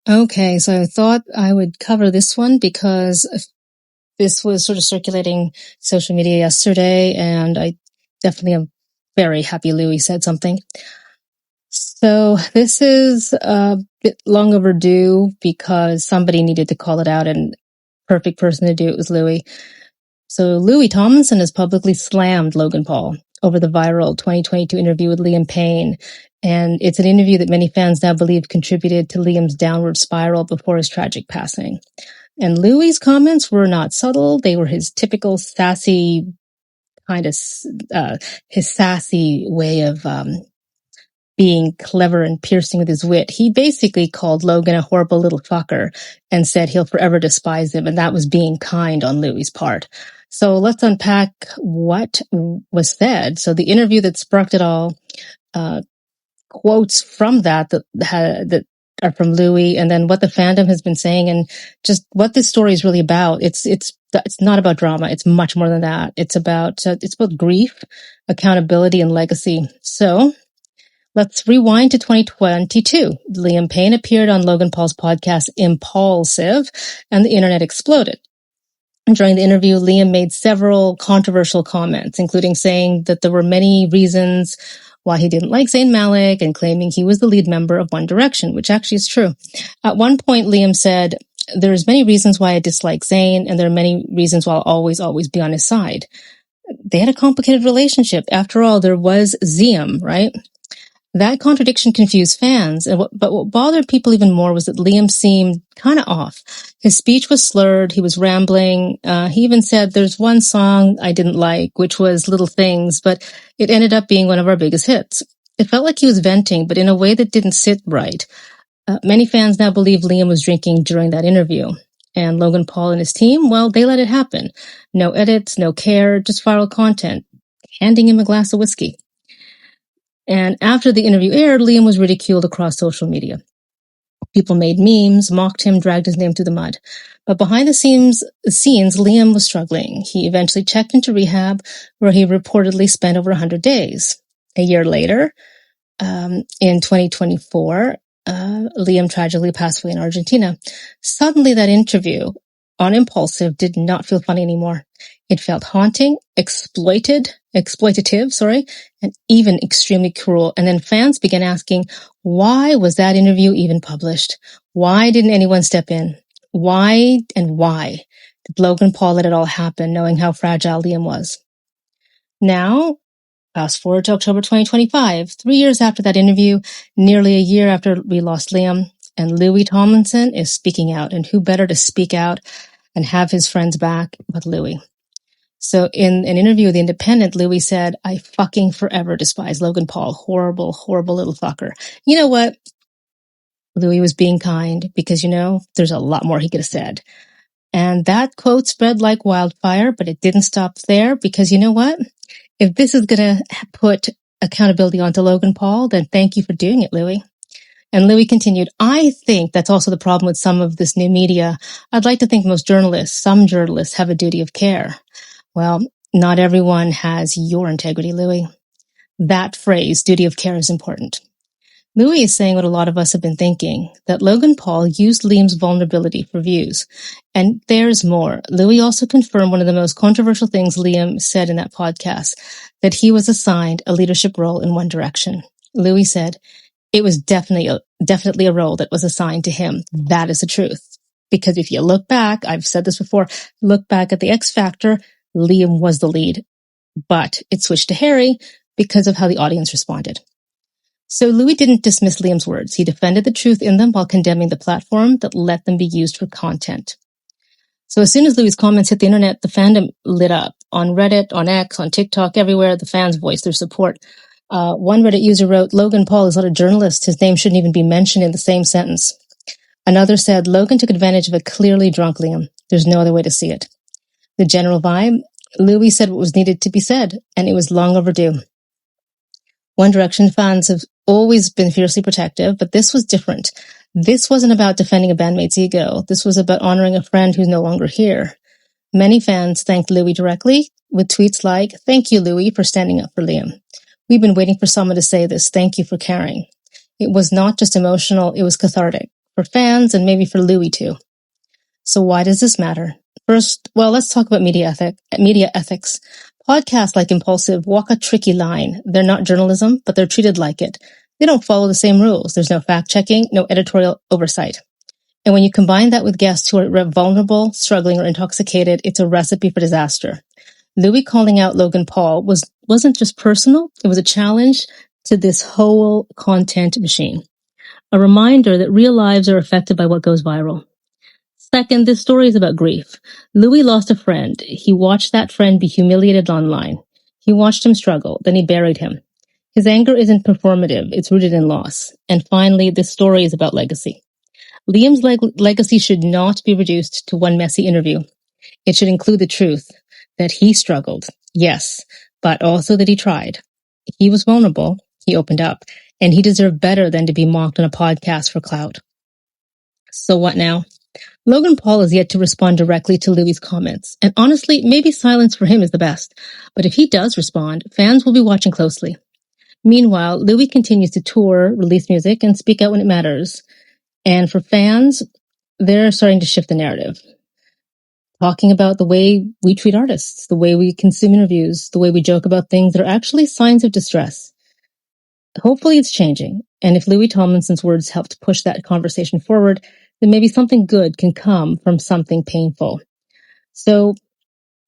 Okay, so I thought I would cover this one because this was sort of circulating social media yesterday, and I definitely am very happy Louis said something. So this is a bit long overdue because somebody needed to call it out, and perfect person to do it was Louis. So Tomlinson has publicly slammed Logan Paul over the viral 2022 interview with Liam Payne. And it's an interview that many fans now believe contributed to Liam's downward spiral before his tragic passing. And Louis's comments were not subtle. They were his typical sassy, his sassy way of being clever and piercing with his wit. He basically called Logan a horrible little fucker and said he'll forever despise him. And that was being kind on Louis's part. So let's unpack what was said. So the interview that sparked it all, quotes from that are from Louis, and then what the fandom has been saying, and just what this story is really about. It's not about drama. It's much more than that. It's about grief, accountability, and legacy. So let's rewind to 2022. Liam Payne appeared on Logan Paul's podcast Impaulsive, and the internet exploded. During the interview, Liam made several controversial comments, including saying that there were many reasons why he didn't like Zayn Malik and claiming he was the lead member of One Direction, which actually is true. At one point, Liam said, "There's many reasons why I dislike Zayn, and there are many reasons why I'll always be on his side." They had a complicated relationship. After all, there was Ziam, right? That contradiction confused fans, but what bothered people even more was that Liam seemed kind of off. His speech was slurred, he was rambling. He even said, "There's one song I didn't like, which was Little Things, but it ended up being one of our biggest hits." It felt like he was venting, but in a way that didn't sit right. Many fans now believe Liam was drinking during that interview. And Logan Paul and his team, well, they let it happen. No edits, no care, just viral content. Handing him a glass of whiskey. And after the interview aired, Liam was ridiculed across social media. People made memes, mocked him, dragged his name through the mud. But behind the scenes, Liam was struggling. He eventually checked into rehab, where he reportedly spent over 100 days. A year later, in 2024, Liam tragically passed away in Argentina. Suddenly, that interview on Impaulsive did not feel funny anymore. It felt haunting, exploitative, and even extremely cruel. And then fans began asking, why was that interview even published? Why didn't anyone step in? Why did Logan Paul let it all happen, knowing how fragile Liam was? Now, fast forward to October 2025, 3 years after that interview, nearly a year after we lost Liam, and Louis Tomlinson is speaking out. And who better to speak out and have his friends back but Louis? So in an interview with The Independent, Louis said, "I fucking forever despise Logan Paul. Horrible, horrible little fucker." You know what? Louis was being kind because, there's a lot more he could have said. And that quote spread like wildfire, but it didn't stop there because you know what? If this is going to put accountability onto Logan Paul, then thank you for doing it, Louis. And Louis continued, "I think that's also the problem with some of this new media. I'd like to think some journalists have a duty of care." Well, not everyone has your integrity, Louis. That phrase, duty of care, is important. Louis is saying what a lot of us have been thinking, that Logan Paul used Liam's vulnerability for views. And there's more. Louis also confirmed one of the most controversial things Liam said in that podcast, that he was assigned a leadership role in One Direction. Louis said, "It was definitely a role that was assigned to him." That is the truth. Because if you look back, I've said this before, look back at the X Factor, Liam was the lead, but it switched to Harry because of how the audience responded. So Louis didn't dismiss Liam's words. He defended the truth in them while condemning the platform that let them be used for content. So as soon as Louis' comments hit the internet, the fandom lit up. On Reddit, on X, on TikTok, everywhere, the fans voiced their support. One Reddit user wrote, "Logan Paul is not a journalist. His name shouldn't even be mentioned in the same sentence." Another said, "Logan took advantage of a clearly drunk Liam. There's no other way to see it." The general vibe, Louis said what was needed to be said, and it was long overdue. One Direction fans have always been fiercely protective, but this was different. This wasn't about defending a bandmate's ego. This was about honoring a friend who's no longer here. Many fans thanked Louis directly with tweets like, "Thank you, Louis, for standing up for Liam. We've been waiting for someone to say this. Thank you for caring." It was not just emotional, it was cathartic. for fans, and maybe for Louis too. So why does this matter? First, well, let's talk about media ethics. Podcasts like Impaulsive walk a tricky line. They're not journalism, but they're treated like it. They don't follow the same rules. There's no fact-checking, no editorial oversight. And when you combine that with guests who are vulnerable, struggling, or intoxicated, it's a recipe for disaster. Louis calling out Logan Paul wasn't just personal, it was a challenge to this whole content machine. A reminder that real lives are affected by what goes viral. Second, this story is about grief. Louis lost a friend. He watched that friend be humiliated online. He watched him struggle, then he buried him. His anger isn't performative, it's rooted in loss. And finally, this story is about legacy. Liam's legacy should not be reduced to one messy interview. It should include the truth that he struggled, yes, but also that he tried. He was vulnerable, he opened up, and he deserved better than to be mocked on a podcast for clout. So what now? Logan Paul is yet to respond directly to Louis' comments, and honestly, maybe silence for him is the best. But if he does respond, fans will be watching closely. Meanwhile, Louis continues to tour, release music, and speak out when it matters. And for fans, they're starting to shift the narrative. Talking about the way we treat artists, the way we consume interviews, the way we joke about things that are actually signs of distress. Hopefully it's changing, and if Louis Tomlinson's words helped push that conversation forward, then maybe something good can come from something painful. So,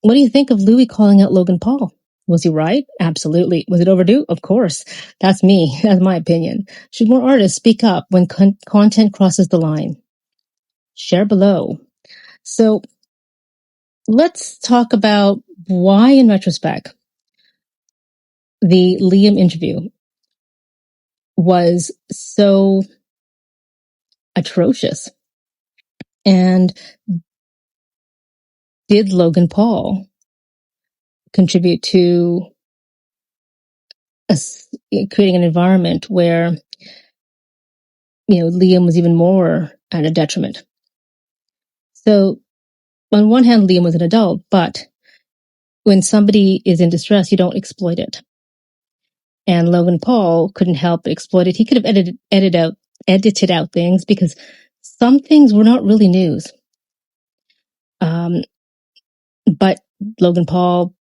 what do you think of Louis calling out Logan Paul? Was he right? Absolutely. Was it overdue? Of course. That's me. That's my opinion. Should more artists speak up when content crosses the line? Share below. So, let's talk about why, in retrospect, the Liam interview was so atrocious. And did Logan Paul contribute to creating an environment where, Liam was even more at a detriment? So, on one hand, Liam was an adult, but when somebody is in distress, you don't exploit it. And Logan Paul couldn't help but exploit it. He could have edited out things because some things were not really news. But Logan Paul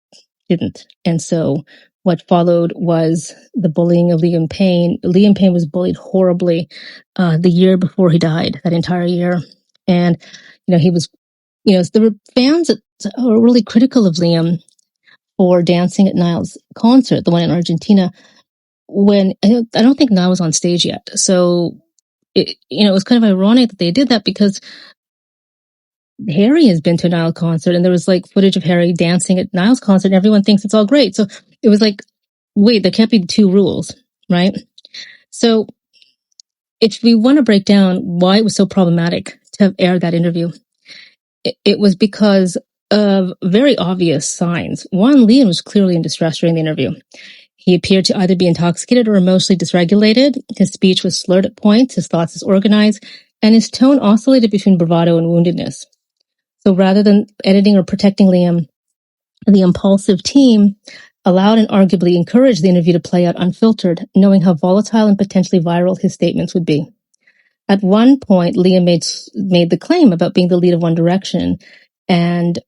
didn't. And so what followed was the bullying of Liam Payne. Liam Payne was bullied horribly the year before he died, that entire year. And, he was, there were fans that were really critical of Liam for dancing at Niall's concert, the one in Argentina, when I don't think Niall was on stage yet. So, it was kind of ironic that they did that because Harry has been to a Niall concert and there was footage of Harry dancing at Niall's concert and everyone thinks it's all great. So it was wait, there can't be two rules, right? So if we want to break down why it was so problematic to have aired that interview, it was because of very obvious signs. One, Liam was clearly in distress during the interview. He appeared to either be intoxicated or emotionally dysregulated. His speech was slurred at points, his thoughts disorganized, and his tone oscillated between bravado and woundedness. So rather than editing or protecting Liam, the Impaulsive team allowed and arguably encouraged the interview to play out unfiltered, knowing how volatile and potentially viral his statements would be. At one point, Liam made the claim about being the lead of One Direction, and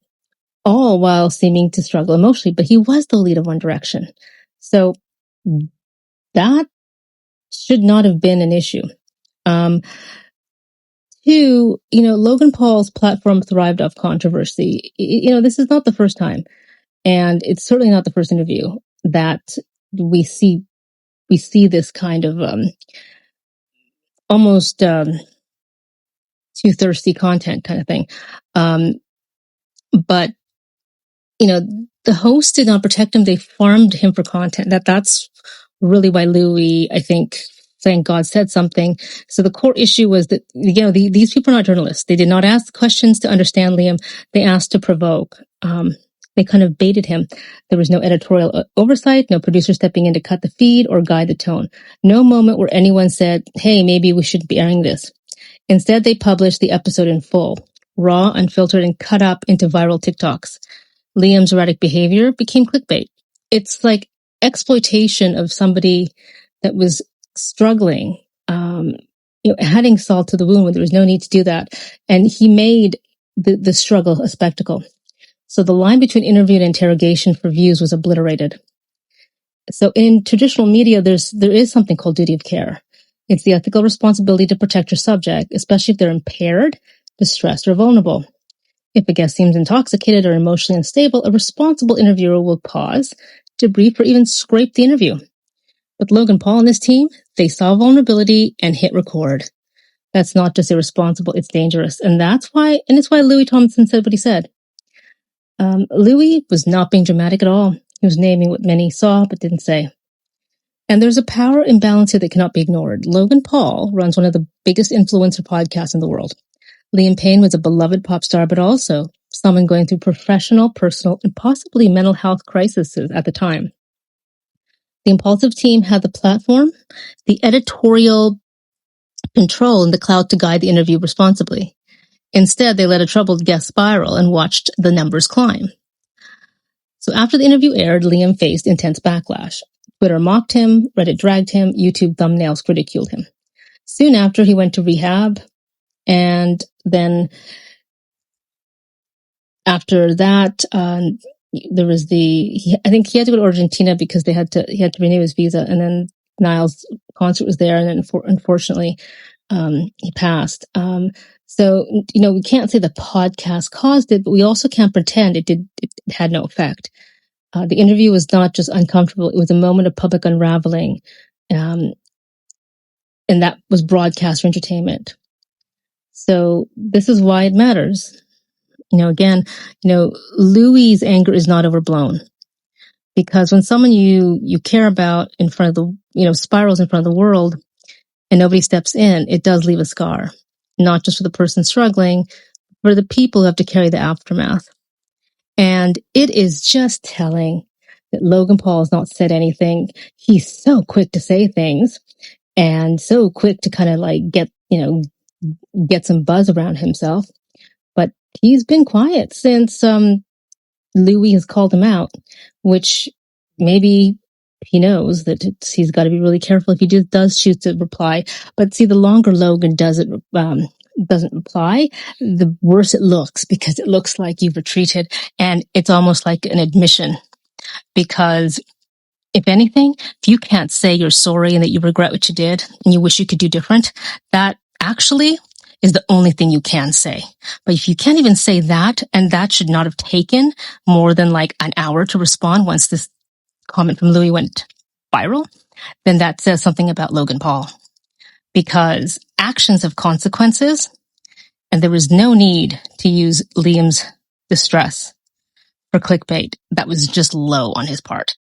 all while seeming to struggle emotionally, but he was the lead of One Direction. So that should not have been an issue. Two, Logan Paul's platform thrived off controversy. This is not the first time, and it's certainly not the first interview that we see this kind of almost too thirsty content kind of thing. But the host did not protect him; they farmed him for content. That's really why Louis, I think, thank God, said something. So the core issue was that, these people are not journalists. They did not ask questions to understand Liam. They asked to provoke. They kind of baited him. There was no editorial oversight, no producer stepping in to cut the feed or guide the tone. No moment where anyone said, hey, maybe we should be airing this. Instead, they published the episode in full, raw, unfiltered, and cut up into viral TikToks. Liam's erratic behavior became clickbait. It's like exploitation of somebody that was struggling, adding salt to the wound when there was no need to do that. And he made the struggle a spectacle. So the line between interview and interrogation for views was obliterated. So in traditional media, there is something called duty of care. It's the ethical responsibility to protect your subject, especially if they're impaired, distressed, or vulnerable. If a guest seems intoxicated or emotionally unstable, a responsible interviewer will pause, debrief, or even scrape the interview. But Logan Paul and his team, they saw vulnerability and hit record. That's not just irresponsible, it's dangerous. And it's why Louis Tomlinson said what he said. Louis was not being dramatic at all. He was naming what many saw but didn't say. And there's a power imbalance here that cannot be ignored. Logan Paul runs one of the biggest influencer podcasts in the world. Liam Payne was a beloved pop star, but also someone going through professional, personal, and possibly mental health crises at the time. The Impaulsive team had the platform, the editorial control, and the clout to guide the interview responsibly. Instead, they let a troubled guest spiral and watched the numbers climb. So after the interview aired, Liam faced intense backlash. Twitter mocked him, Reddit dragged him, YouTube thumbnails ridiculed him. Soon after, he went to rehab, and then after that, there was I think he had to go to Argentina because he had to renew his visa, and then Niall's concert was there, and then unfortunately, he passed. So, we can't say the podcast caused it, but we also can't pretend it had no effect. The interview was not just uncomfortable, it was a moment of public unraveling, and that was broadcast for entertainment. So this is why it matters. Louis's anger is not overblown, because when someone you care about in front of spirals in front of the world and nobody steps in, it does leave a scar, not just for the person struggling, but for the people who have to carry the aftermath. And it is just telling that Logan Paul has not said anything. He's so quick to say things and so quick to kind of get some buzz around himself. But he's been quiet since Louis has called him out, which maybe he knows that he's got to be really careful if he does choose to reply. But see, the longer Logan doesn't reply, the worse it looks, because it looks like you've retreated, and it's almost like an admission. Because if anything, if you can't say you're sorry and that you regret what you did and you wish you could do different, that actually is the only thing you can say. But if you can't even say that, and that should not have taken more than like an hour to respond once this comment from Louis went viral, then that says something about Logan Paul. Because actions have consequences, and there was no need to use Liam's distress for clickbait. That was just low on his part.